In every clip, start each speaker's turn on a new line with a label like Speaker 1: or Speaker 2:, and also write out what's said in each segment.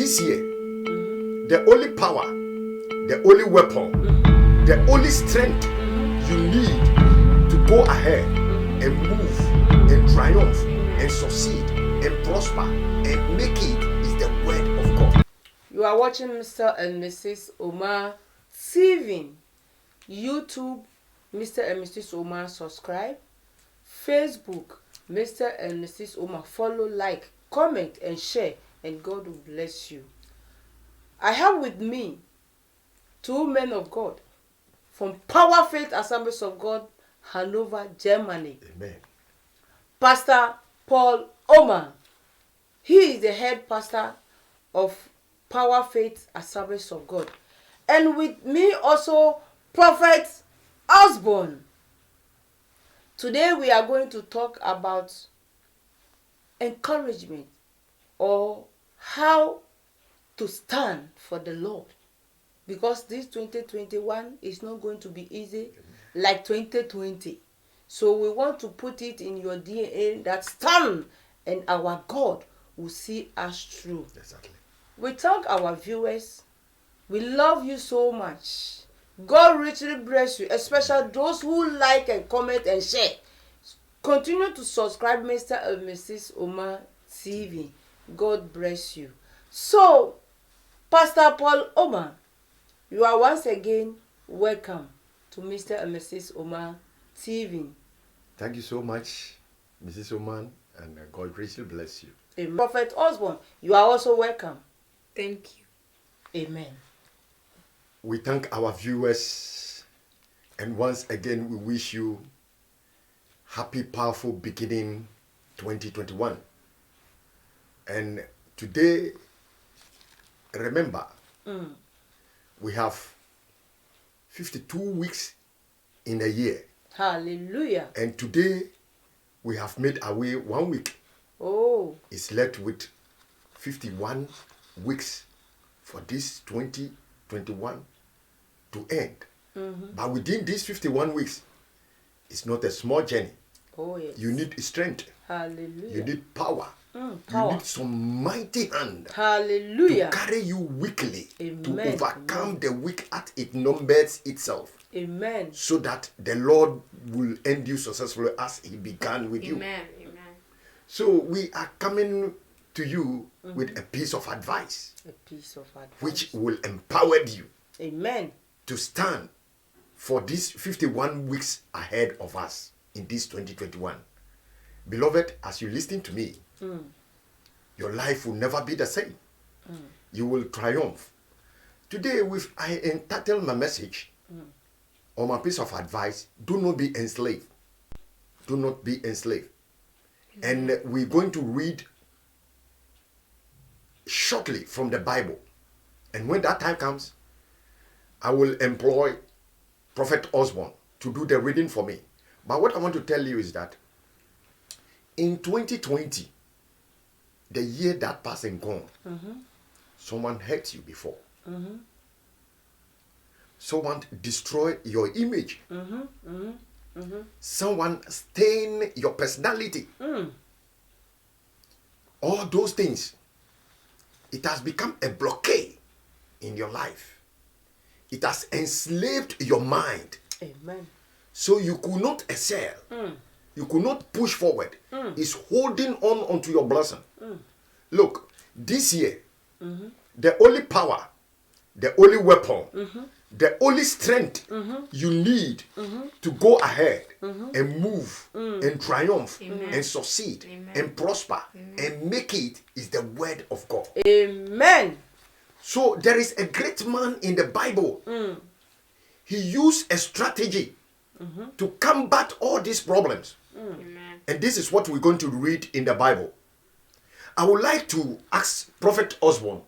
Speaker 1: this year, the only power, the only weapon, the only strength you need to go ahead and move and triumph and succeed and prosper and make it is the word of God.
Speaker 2: You are watching Mr. and Mrs. Omar TV. YouTube, Mr. and Mrs. Omar, subscribe. Facebook, Mr. and Mrs. Omar, follow, like, comment, and share, and God will bless you. I have with me two men of God from Power Faith Assemblies of God, Hanover, Germany.
Speaker 1: Amen.
Speaker 2: Pastor Paul Omar. He is the head pastor of Power Faith Assemblies of God. And with me also, Prophet Osborne. Today we are going to talk about encouragement or how to stand for the Lord. Because this 2021 is not going to be easy like 2020. So we want to put it in your DNA that stand and our God will see us through.
Speaker 1: Exactly.
Speaker 2: We thank our viewers. We love you so much. God richly bless you, especially those who like and comment and share. Continue to subscribe Mr. and Mrs. Omar TV. God bless you. So, Pastor Paul Omar, you are once again welcome to Mr. and Mrs. Omar TV.
Speaker 1: Thank you so much, Mrs. Oman, and God richly bless you.
Speaker 2: Amen. Prophet Osborne, you are also welcome.
Speaker 3: Thank you.
Speaker 2: Amen.
Speaker 1: We thank our viewers, and once again we wish you happy, powerful beginning 2021. And today, remember, we have 52 weeks in a year.
Speaker 2: Hallelujah.
Speaker 1: And today, we have made our way 1 week.
Speaker 2: Oh.
Speaker 1: It's left with 51 weeks for this 2021 to end. But within these 51 weeks, it's not a small journey.
Speaker 2: Oh, yes.
Speaker 1: You need strength.
Speaker 2: Hallelujah.
Speaker 1: You need power.
Speaker 2: Power.
Speaker 1: You need some mighty hand
Speaker 2: Hallelujah.
Speaker 1: to carry you weekly
Speaker 2: Amen.
Speaker 1: to overcome the week at it numbers itself,
Speaker 2: Amen.
Speaker 1: so that the Lord will end you successfully as He began with you.
Speaker 3: Amen. Amen.
Speaker 1: So we are coming to you with a piece of advice,
Speaker 2: A piece of advice.
Speaker 1: which will empower you
Speaker 2: Amen.
Speaker 1: to stand for these 51 weeks ahead of us in this 2021. Beloved, as you listen to me, your life will never be the same. You will triumph. Today, I entitled my message or my piece of advice, do not be enslaved. Do not be enslaved. And we're going to read shortly from the Bible. And when that time comes, I will employ Prophet Osborne to do the reading for me. But what I want to tell you is that in 2020, the year that passed and gone, someone hurt you before. Someone destroyed your image. Someone stained your personality. All those things, it has become a blockade in your life. It has enslaved your mind.
Speaker 2: Amen.
Speaker 1: So you could not excel. You could not push forward. It's holding on onto your blessing. Look, this year, the only power, the only weapon, the only strength you need to go ahead and move and triumph and succeed and prosper and make it is the word of God.
Speaker 2: Amen.
Speaker 1: So there is a great man in the Bible. He used a strategy to combat all these problems.
Speaker 3: Amen.
Speaker 1: And this is what we're going to read in the Bible. I would like to ask Prophet Osborne.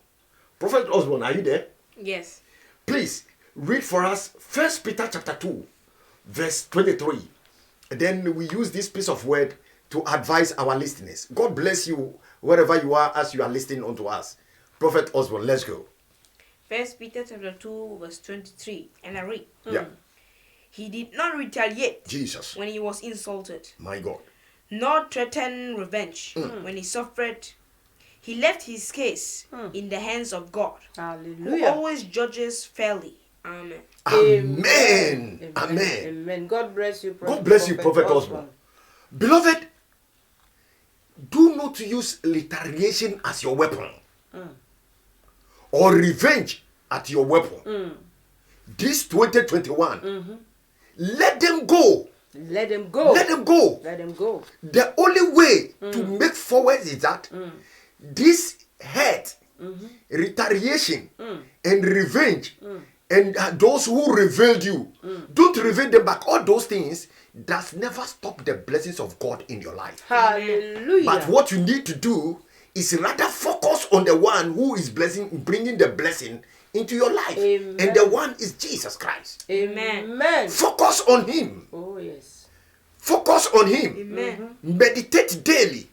Speaker 1: Prophet Osborne, are you there?
Speaker 3: Yes.
Speaker 1: Please read for us 1 Peter chapter 2, verse 23. And then we use this piece of word to advise our listeners. God bless you wherever you are as you are listening unto us. Prophet Osborne, let's go.
Speaker 3: 1 Peter chapter 2, verse 23. And I read.
Speaker 1: Yeah.
Speaker 3: He did not retaliate
Speaker 1: Jesus,
Speaker 3: when he was insulted,
Speaker 1: my God.
Speaker 3: nor threaten revenge when he suffered. He left his case in the hands of God, who
Speaker 2: Hallelujah.
Speaker 3: always judges fairly. Amen.
Speaker 1: Amen. Amen.
Speaker 2: Amen. God bless you, Prophet.
Speaker 1: God bless you, Prophet Osborne. Beloved, do not use retaliation as your weapon or revenge at your weapon. This 2021, let them go.
Speaker 2: Let them go.
Speaker 1: Let them go.
Speaker 2: Let them go.
Speaker 1: The only way to make forward is that this hate, retaliation, and revenge, and those who revealed you, don't reveal them back. All those things does never stop the blessings of God in your life.
Speaker 2: Hallelujah.
Speaker 1: But what you need to do is rather focus on the one who is bringing the blessing into your life.
Speaker 2: Amen.
Speaker 1: And the one is Jesus Christ.
Speaker 2: Amen.
Speaker 1: Focus on him.
Speaker 2: Oh, yes.
Speaker 1: Focus on him.
Speaker 3: Amen.
Speaker 1: Meditate daily.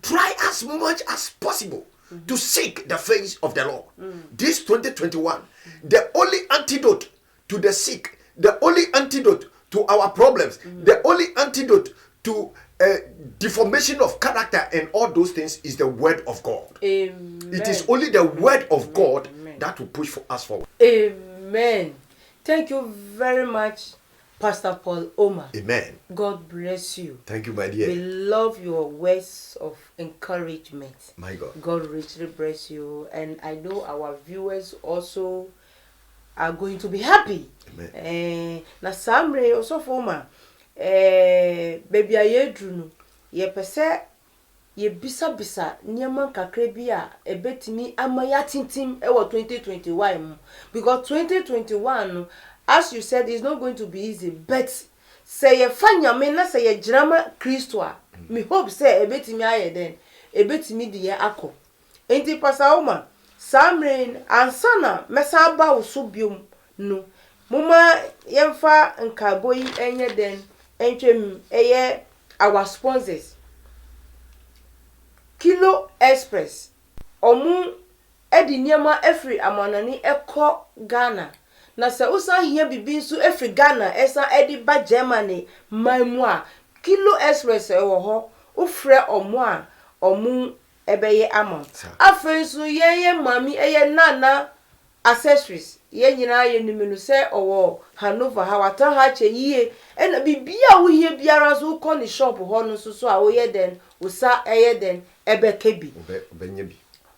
Speaker 1: Try as much as possible to seek the face of the Lord. This 2021, the only antidote to the sick, the only antidote to our problems, the only antidote to deformation of character and all those things is the word of God.
Speaker 2: Amen.
Speaker 1: It is only the word of God that will push us forward.
Speaker 2: Amen. Thank you very much, Pastor Paul Omar.
Speaker 1: Amen.
Speaker 2: God bless you.
Speaker 1: Thank you, my
Speaker 2: We
Speaker 1: dear.
Speaker 2: love your words of encouragement.
Speaker 1: My God.
Speaker 2: God richly bless you. And I know our viewers also are going to be happy.
Speaker 1: Amen.
Speaker 2: Na samre also forma baby ayedru no ye pese ye bisa niema kakra bi a ebetimi amaya tintim e wo 2021 mu, because 2021 no, as you said, is not going to be easy, but say ye fanyame na say ye drama Kristo a me hope say ebetimi aye den ebetimi de ye akọ enti Pastor Oma samre ansana mesa ba wo so biom no muma yemfa nkaboyi enye den entwem eye our sponsors Kilo Express omu edi niema efri amanani eko Ghana na se usan hia bibi nso efri Ghana esa edi ba Germany mamu a Kilo Express ewo ho ufre omu a omu ebeye amount afenso yeye mami eye nana accessories ye nyina ye nimenu se owo Hanover ha wata ha che yie ena bibia wo hie biara so ko ni shop ho no so a wo ye den usa eye den ebe kebi
Speaker 1: Benyebi.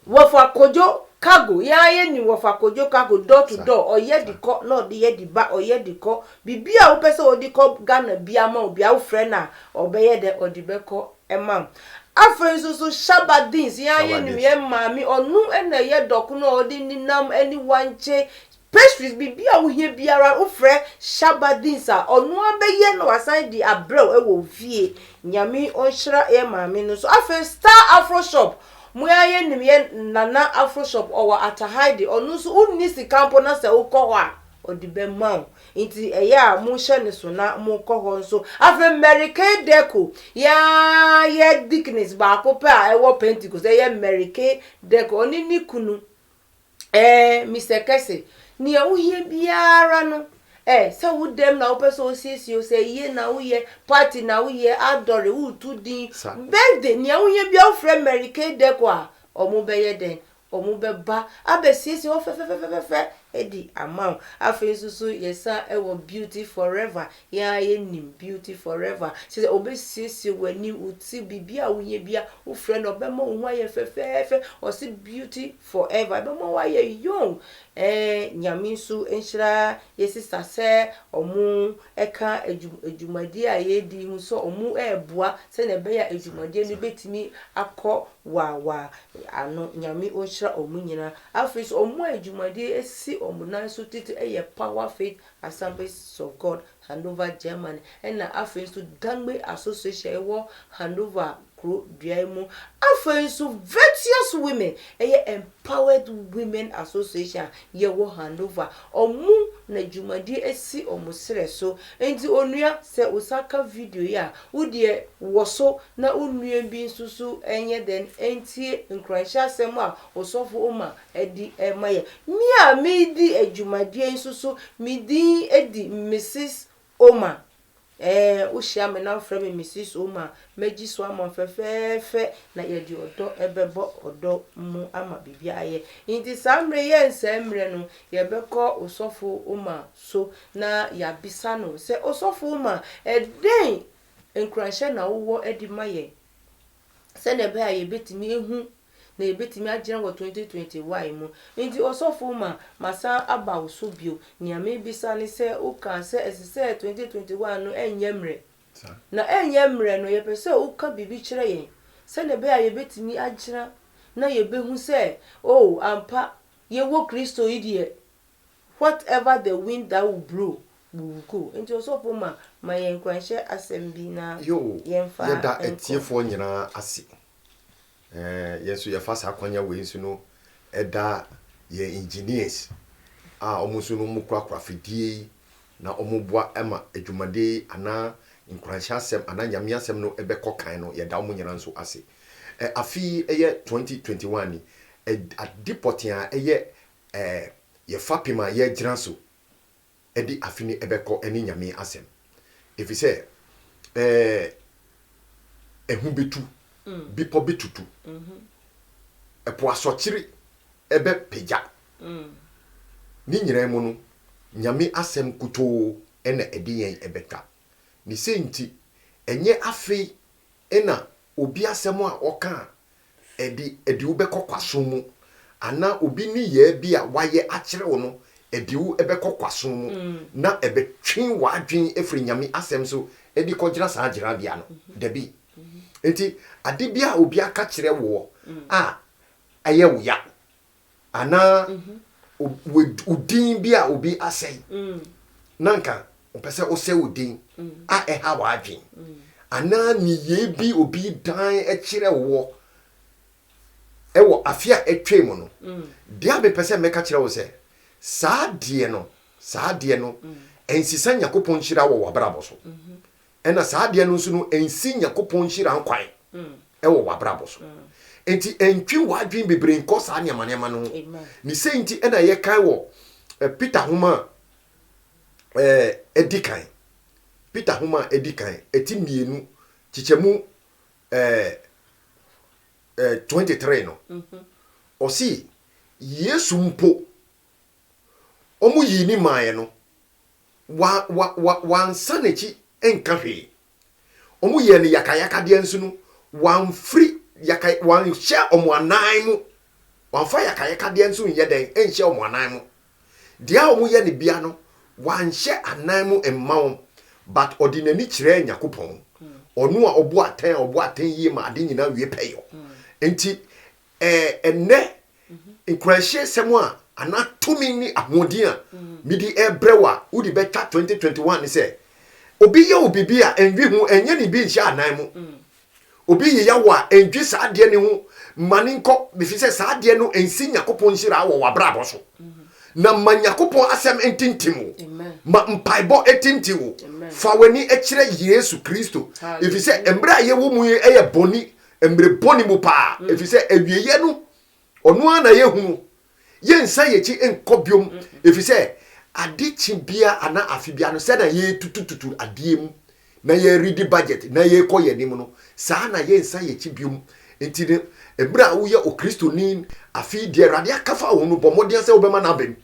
Speaker 2: wofa kojo cargo ya ye ni wofa kojo cargo door to door oye di ko no de ye di ba oye di ko bibia wo pese odi ko Ghana bia ma obi a wo frɛ na obeye de odi be ko ema afenso so shabadins ya ye ni ye mami onu ena ye doku no odi ninam any wanche pastries bibia wo hie biara wo frɛ shabadins a onu abeye no asan di abrew e wo fie nyame onhira ye mami no so afen Star Afro Shop moya ye nim ye nana Afro Shop owa atahide onu so unni sikampo na se wo kɔ hɔ a odi be maw inti eya mo hye ne so na mo kɔ hɔ nso afen American Deco ya ye Dickness ba ko pe a ewo Pentecost ye American Deco oni ni kunu Mr. Kese ni e wo hie biara no se wo dem na wo pese o sisi se ye na wo ye party na wo ye adore wo tu din birthday ni wo ye bia wo frɛ American Deco a omo be ye den omo be ba abesisi wo fe edi amount afensusu yesa ewo beauty forever ya ye nim beauty forever se obesisi wani uti bibia wo ye bia wo frɛ no be mo wo aye fe o si beauty forever be mo wa ye young nyaminsu enhira ye sister se omu eka ejumadi a ye di mu so omu eboa se na be ya ejumadi no betimi akọ wa ano nyami onhira omu nyina afis omu ejumadi esi omu nan so titi eye Power Faith Assemblies of God Hanover Germany na afis to Dangbe Association ewo Hanover Kro Diaimu afensu virtuous women empowered women association ye wo Hanover omu na jumadi esi omusere so enti onua se osaka video ya wodie woso na onua bi nsusu enye den enti nkranhya asem a osofo oma edi emaye mi a me di ejumadi nsusu mi din edi Mrs. Oma wohyia me na frɛ me Mrs. Oma meji so ama fefefe na ye di odo ebebo odo mu ama bibia ye nti samre ye nsamre no ye beko osofo Oma so na ya bisa no se osofo Oma eden enkrahye na wo edi maye se ne be aye betimi ehu na ebetimi agina wo 2021 mu nti osofo Oma masa aba osobio ni amebisa ni se uka se esese 2021 no enyemre na enyemre no ye pese uka bibi kire yen se ne be aye betimi agina na ye behu se oh ampa ye wo Kristo idie whatever the wind that will blow will go nti osofo Oma ma yen kwanhye asem na
Speaker 1: yemfa yeda etiefo nyina ase yesu ye fa sa kwanya we nsu no eda ye engineers omusu no mukura fidie na omuboa ema adwumade ana nkranhya asem ana nyame asem no ebekọ kan no yeda omu nyina nso ase afi eye 2021 ni adipotia eye ye fapima ye gyina so edi afini ebekọ eni nyame asem efise ehu betu bipo bitutu epo asochiri ebe peja ni nyina mu no nyame asem kuto ena edi yen ebeka ni senti enye afi ena obi asem a oka edi ubekọ kwaso mu ana obi ni ye bi a waye akire wo no edi u ebekọ kwaso mu na ebetwin wadwen efri nyame asem so edi kọgira sa agira bia no debi enti ade bia obi aka kire wo aye wo ya ana udin bia obi asai nanka opese ose udin eha wadwen ana ni ye bi obi dan kire wo ewo afia etwe mu no dia be pese meka kire wo se saadie no ensisa Yakobon hira wo wabrabo so ena saadie no nso no ensi Yakobon hira nkwan ewo wabrabo so enti entwi wadwen bebre nko saa ne manema no ni senti ena ye kan wo Peter Homa edikan Peter Homa edikan eti mienu chichemu 23 no osi Yesu mpo omu yini maye no wan sanechi enka hwe omu ye ne yakayaka de nsu no wan free yakay wan share omu anan mu wan fa yakayaka de nsu ye den en share omu anan mu dia omu ye ne bia no wan share anan mu emma but ordinary kire Yakobon onu a obo aten yi ma ade nyina wie peyo enti enne nkrahye semu a ana tumi ni ahodia midi ebrewa udi beta 2021 ni se obi ye obibi a enwi hu enye ni bi nhya anan mu obi ye yawa enwi saade ne hu mani nko bifise saade no ensi Yakobon hira wo wabrabo so na Yakobon asem entintimu ma mpaibo etintimu fa weni ekire Yesu Kristo ifise embra ye wo mu eye boni embre boni mu pa ifise ewieye no onu ana ye hu ye nsa ye chi enkobiom efise ade chibia ana afibia no se na ye tutututu adiem na ye ready budget na ye koye nim no sa na ye nsa ye chibiom entine ebra wo ye o Kristo ni afi de erade akafa wo no bomode se wo bema na bem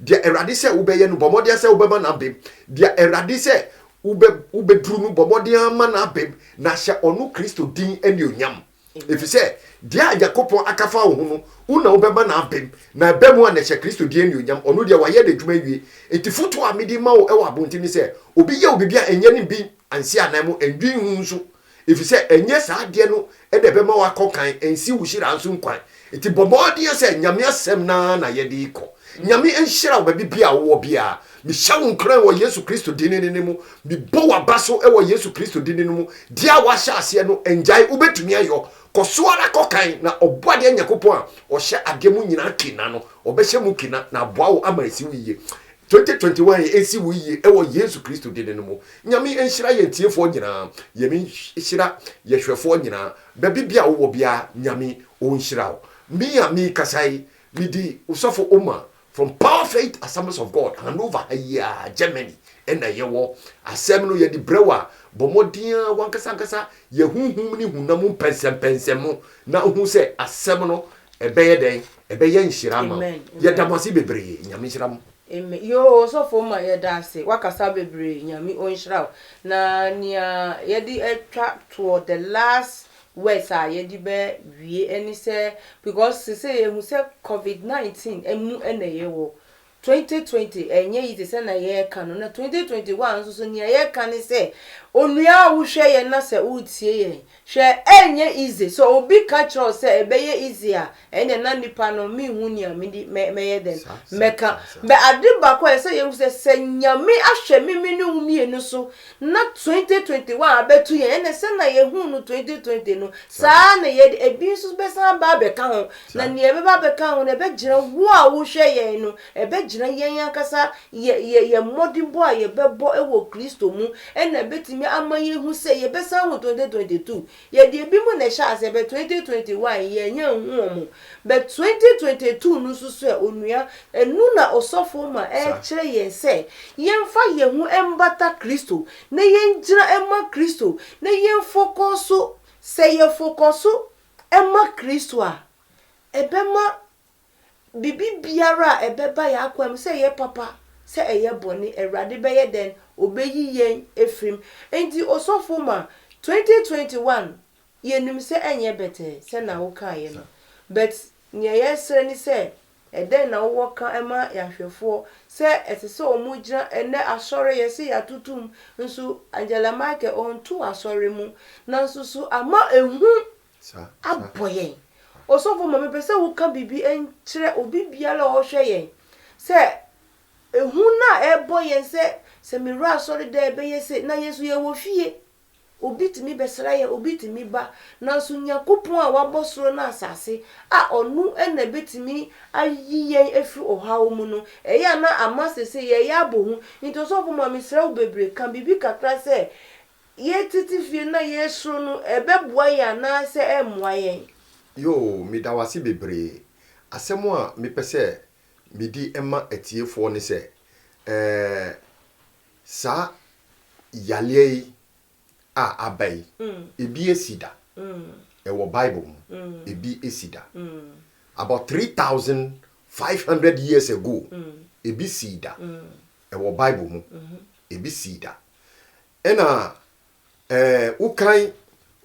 Speaker 1: de erade se wo be ye no bomode se wo bema na bem de erade se wo be duru no bomode ama na bem na hye onu Kristo din eni onyam efise dia Yakobon akafa wo no una obeba na abem na bemu na hye Kristo die ni onyam onu dia waye de dwuma wie enti foto a medi ma wo ewa bonti ni se obi ye obi bia enye ni bi ansi anam endwi hu nso efise enye saa de no e de bema wa kokan ensi wuhira nso nkwan enti bobodi se nyame asem na ye de iko nyame enhira obabi bia wo bia mi shawo nkran wo Yesu Kristo dinini mu mi bo wa baso e wo Yesu Kristo dinini mu dia wa sha ase no enjai ubetumi ayo kosoara kokan na oboade Yakobon a ohye ademu nyina kina no obehye mu kina na boawo amarisi wiye 2021 esi wiye e wo Yesu Kristo dinini mu nyame enhira ye tiefo nyina yemi hira ye hwefo nyina babi bia wo bia nyame o nhira wo mi kasai midi usofo Oma from Power Faith Assemblies of God Hanover Germany and na yewo asem no ye di brewa bomodia wankasa ye hunhum ni hunam pensem na hu se asem no ebeye den ebeye nhira ma ye damosi bebre nyame nhira mo
Speaker 2: Amen. Yo, so for my dase, wakasa bebre, nyami onshraw. Na nia yedi attract toward the last words are yedi be we any say because say who say COVID-19 emu ene yewo 2020 enye yi say na ye kan na 2021 so nia ye kan say onua wo hwe ye na say utie ye hwe enye easy so obi catch us say ebeye easy a ene na nipa no mi hu nia me ye den meka be adiba ko say ye say nyame ahwe mi hu mienu so na 2021 abetu ye ene say na ye hu no 2020 no sa na ye ebi so be sa ba be ka ho na nia be ba be ka ho na be gira wo a wo hwe ye no ebe gira yen yakasa ye modern boy ye bebo ewo Kristo mu ene betimi amaye hu se ye besa hu 2022 ye de bi mu na sha se be 2021 ye nya hu omo but 2022 nu susu e onua enu na osofo ma e kire ye se yemfa ye hu embata Kristo na ye ngira emma Kristo na ye fokuso se ye fokuso emma Kristo a ebema bibi biara ebeba ya akwam se ye papa se eye boni erade be ye den obeyi yen efrim enti osofo ma 2021 yenim se enye bete se na wo ka ye no but nye yesre ni se eden na wo ka ema yahwefo se etese omugira ene asore ye se yatutum nso Angela Michael on tu asore mu na nso so ama ehu aboyen osofo ma me pese wo ka bibi enkyere obi biala o hwe yen se ehu na ebo yen se me ra sorry da ebe ye se na yesu ye wo fie obi timi besra ye obi timi ba na so nyakopon a wabosoro na asase a onu ena betimi ayi yen efi ohawo mu no eya na amasese ye ya bohu nti osofo ma me sra wo bebre kan bibi kakra se ye titi fie na yesu no ebeboa ya na se emwa yen
Speaker 1: yo mi dawasi bebre asemo a mi pese mi di ema etiefo ne se sa yale a abai ebi esida wo bible mu ebi esida about 3500 years ago ebi sida wo bible mu ebi sida ena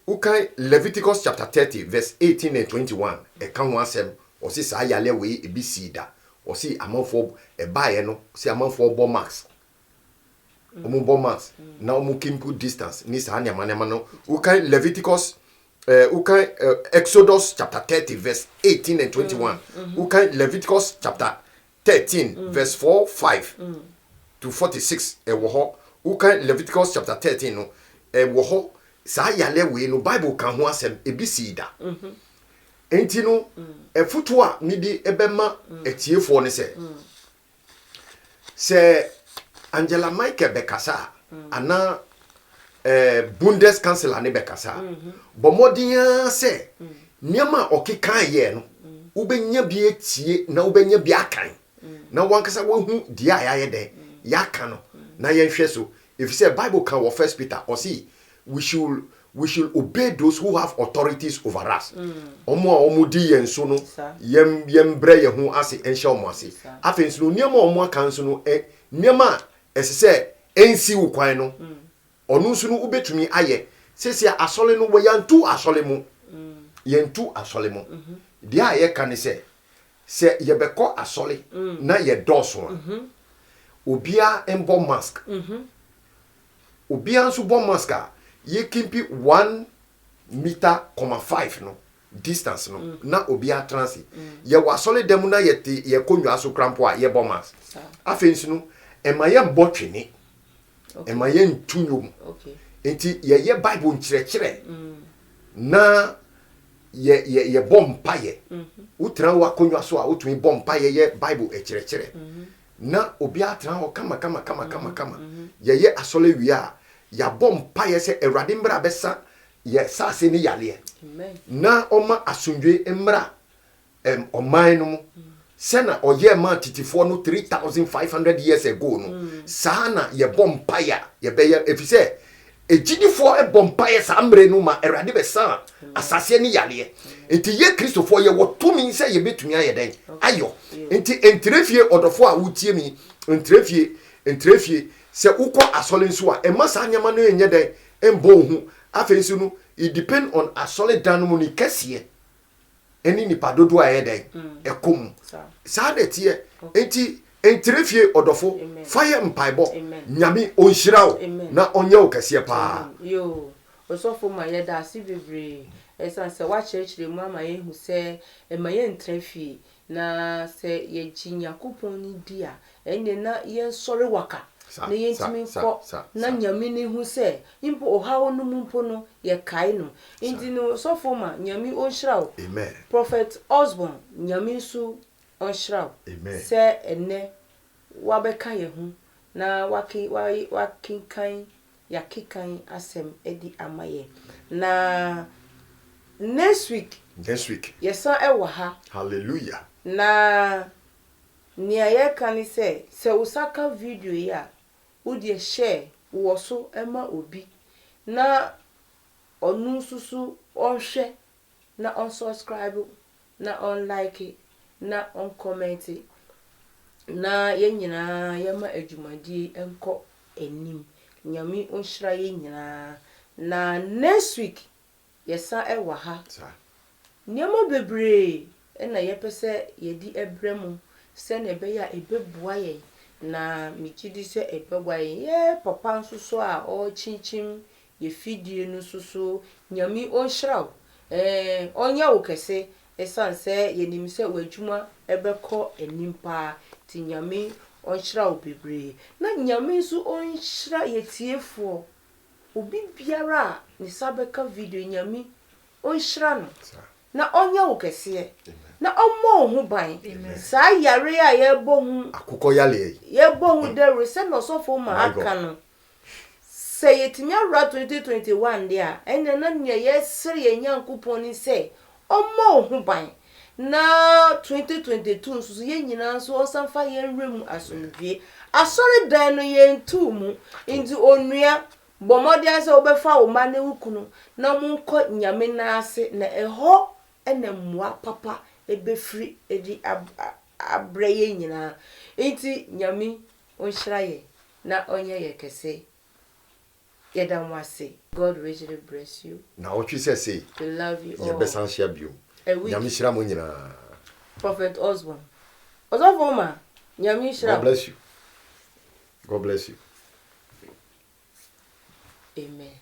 Speaker 1: ukai Leviticus chapter 30 verse 18 and 21 e kan ho asem o si sa yale we ebi sida o si amanfo e baaye no si amanfo bo max omo bo max na omo kimpu distance ni sa anya manema no ukai Leviticus ukai Exodus chapter 30 verse 18 and 21 ukai Leviticus chapter 13 verse 4 5 to 46 e wo ho ukai Leviticus chapter 13 no e wo ho sa yale we no bible kan ho asem ebisida enti no efuto a midi ebema etiefo ne se Angela Michael bekasa ana Bundeskanzler ne bekasa bomodin se niama okekan ye no ubenya bi etie na ubenya bi akan na wankasa wahu dia ya de yaka no na yenhwe so if say bible kan wo First Peter or see we should obey those who have authorities over us. Omo di yen so no yem bre ye ho ase enhye omo ase. Afen so niam omo aka so no niam esese ensi wo kwan no. Onu so no ubetumi aye. Sese asole no we yantu asole mu. Yentu asole mu. Dia ye kan se ye beko asole na ye doso. Obia embo mask. Obia nso bo mask a ye kimpi 1.5 meter no distance no na obi atransi ye wasole dem na ye konwa so krampo a ye bomas afensi no emaye mbotwene emaye ntunyom enti ye bible nkyerɛkyerɛ na ye bompaye utra wa konwa so a utumi bompaye ye bible ekyerɛkyerɛ na obi atra ho kama ye asole wi a ya bompa ye se Awurade mbra besa ye sase ni yale na oma asundwe mbra oman no mu sena oye man titifo no 3500 years ago no sana ye bompaya ye be efise ejidifo e bompaya sa amre no ma erade be san asase ni yale enti ye kristofo ye wotumi se ye betumi ayeden ayo enti entrefie odofo a wutie mi entrefie se ukọ asole nso a emasa anyama no enye den embo hu afensu no it depend on asole dan mu ni kese eni nipa dodo a yeden ekom sa de tie enti entrefie odofo fire mpaibo nyame onhyirawo na onye wo kese pa
Speaker 2: yo osofo ma ye da si bebre esanse wa church mu ama ye hu se emaye entrefie na se ye jinyakopon ni dia ene na ye sori waka na ye ntimi ko na nyame ni hu se impo ohawo no mumpo no ye kai no indi no sofo ma nyame onhyirawo
Speaker 1: amen
Speaker 2: prophet Osborn nyame su onhyirawo
Speaker 1: amen
Speaker 2: se ene wabeka ye hu na wakinkan yakikan asem edi amaye na next week yesa ewa ha
Speaker 1: hallelujah
Speaker 2: na nia ye kan se usaka video ya udi share wo so ema obi na onu susu onhwe na on subscribe na on like na on comment na ye nyina ye ma adwumadi enko enim nyame onhyira ye nyina na next week yesa ewa ha nyama bebre na yepese yedi ebremu se na ebeya ebebua ye na michidi se ebegwa ye papa nsuso a o chinchim ye fidie no suso nyame onhyira onya wo kese esanse ye nimse wadwuma ebekọ enimpa ti nyame onhyira wo bebre na nyame nso onhyira ye tiefo obi biara ni sabeka video nyame onhyira no na onya wo kese na omo hu ban sa yare a ye bohu
Speaker 1: akukọ yale
Speaker 2: ye bohu de rese no sofo ma aka no se yetimi awra 2021 dia ene na nya ye sere ye nyankopon ni se omo hu ban na 2022 nso ye nyina nso osanfa ye nrem asomdwe asori dan no ye ntumu ndi onua bomodi ase obefa wo ma ne wukunu na munko nyame na ase na eho ene mua papa ebefri edi abreye nyina enti nyame onhyira ye na onye ye kese yedamwase. God richly bless you.
Speaker 1: na what you say
Speaker 2: we love you all.
Speaker 1: Ye besan share bio nyame hyira mo nyina.
Speaker 2: Prophet Osborn Osofo ma nyame hyira.
Speaker 1: God bless you. God bless you.
Speaker 2: Amen.